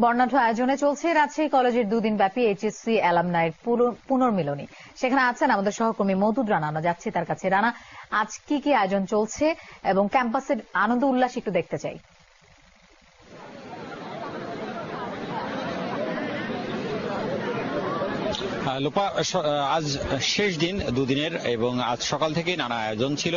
বর্ণাঢ্য আয়োজনে চলছে রাজশাহী কলেজের দুদিন ব্যাপী এইচএসসি অ্যালামনাইয়ের পুনর্মিলনী। সেখানে আছেন আমাদের সহকর্মী মওদুদ রানা। আমরা যাচ্ছি তার কাছে। রানা, আজ কি কি আয়োজন চলছে এবং ক্যাম্পাসের আনন্দ উল্লাস একটু দেখতে চাই। লোপা, আজ শেষ দিন দুদিনের এবং আজ সকাল থেকেই নানা আয়োজন ছিল।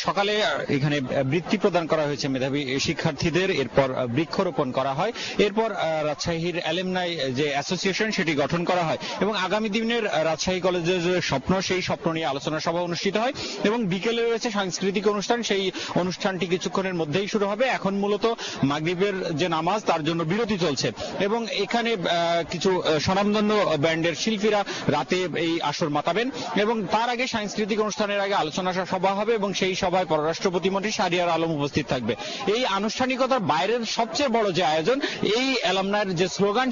সকালে এখানে বৃত্তি প্রদান করা হয়েছে মেধাবী শিক্ষার্থীদের, এরপর বৃক্ষরোপণ করা হয়, এরপর রাজশাহীর অ্যালুমনাই যে অ্যাসোসিয়েশন সেটি গঠন করা হয় এবং আগামী দিনের রাজশাহী কলেজের যে স্বপ্ন সেই স্বপ্ন নিয়ে আলোচনা সভা অনুষ্ঠিত হয় এবং বিকেলে রয়েছে সাংস্কৃতিক অনুষ্ঠান। সেই অনুষ্ঠানটি কিছুক্ষণের মধ্যেই শুরু হবে। এখন মূলত মাগরিবের যে নামাজ তার জন্য বিরতি চলছে এবং এখানে কিছু স্বনামধন্য ব্যান্ডের শিল্পীরা রাতে এই আসর মাতাবেন এবং তার আগে সাংস্কৃতিক অনুষ্ঠানের আগে আলোচনা সভা হবে এবং সেই সভায় পররাষ্ট্র প্রতিমন্ত্রী শাহরিয়ার আলম উপস্থিত থাকবে। এই আনুষ্ঠানিকতার বাইরের সবচেয়ে বড় যে আয়োজন, এই অ্যালামনাইয়ের যে স্লোগান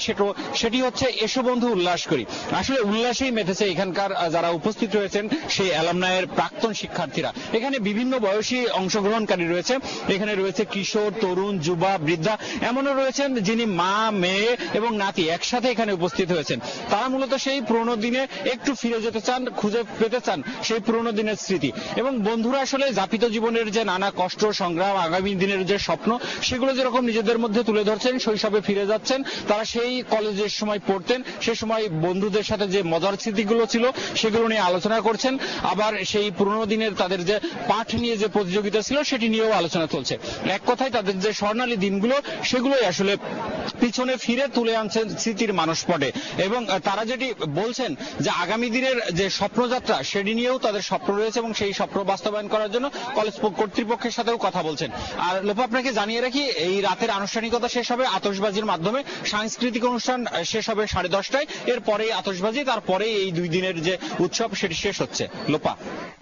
সেটি হচ্ছে এসো বন্ধু উল্লাস করি। আসলে উল্লাসেই মেতেছে এখানকার যারা উপস্থিত রয়েছেন সেই অ্যালামনাইয়ের প্রাক্তন শিক্ষার্থীরা। এখানে বিভিন্ন বয়সী অংশগ্রহণকারী রয়েছে। এখানে রয়েছে কিশোর, তরুণ, যুবা, বৃদ্ধা, এমনও রয়েছেন যিনি মা, মেয়ে এবং নাতি একসাথে এখানে উপস্থিত হয়েছেন। তারা মূলত সেই পুরোনো দিনে একটু ফিরে যেতে চান, খুঁজে পেতে চান সেই পুরোনো দিনের স্মৃতি। এবং বন্ধুরা আসলে যাপিত জীবনের যে নানা কষ্ট সংগ্রাম, আগামী দিনের যে স্বপ্ন, সেগুলো যেরকম নিজেদের মধ্যে তুলে ধরছেন, শৈশবে ফিরে যাচ্ছেন। তারা সেই কলেজের সময় পড়তেন, সে সময় বন্ধুদের সাথে যে মজার স্মৃতিগুলো ছিল সেগুলো নিয়ে আলোচনা করছেন। আবার সেই পুরোনো দিনের তাদের যে পাঠ নিয়ে যে প্রতিযোগিতা ছিল সেটি নিয়েও আলোচনা চলছে। এক কথায় তাদের যে স্বর্ণালী দিনগুলো সেগুলোই আসলে পিছনে ফিরে তুলে আনছেন স্মৃতির মানসপটে। এবং তারা যেটি বলছেন যে আগামী দিনের যে স্বপ্নযাত্রা সেটি নিয়েও তাদের স্বপ্ন রয়েছে এবং সেই স্বপ্ন বাস্তবায়ন করার জন্য কলেজ কর্তৃপক্ষের সাথেও কথা বলছেন। আর লোপা, আপনাকে জানিয়ে রাখি, এই রাতের আনুষ্ঠানিকতা শেষ হবে আতশবাজির মাধ্যমে। সাংস্কৃতিক অনুষ্ঠান শেষ হবে 10:30টায়, এরপরেই আতশবাজি, তারপরেই এই 2 দিনের যে উৎসব সেটি শেষ হচ্ছে। লোপা।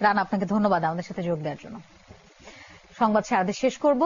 রানা, আপনাকে ধন্যবাদ আমাদের সাথে যোগ দেওয়ার জন্য। সংবাদ সারাদের শেষ করব।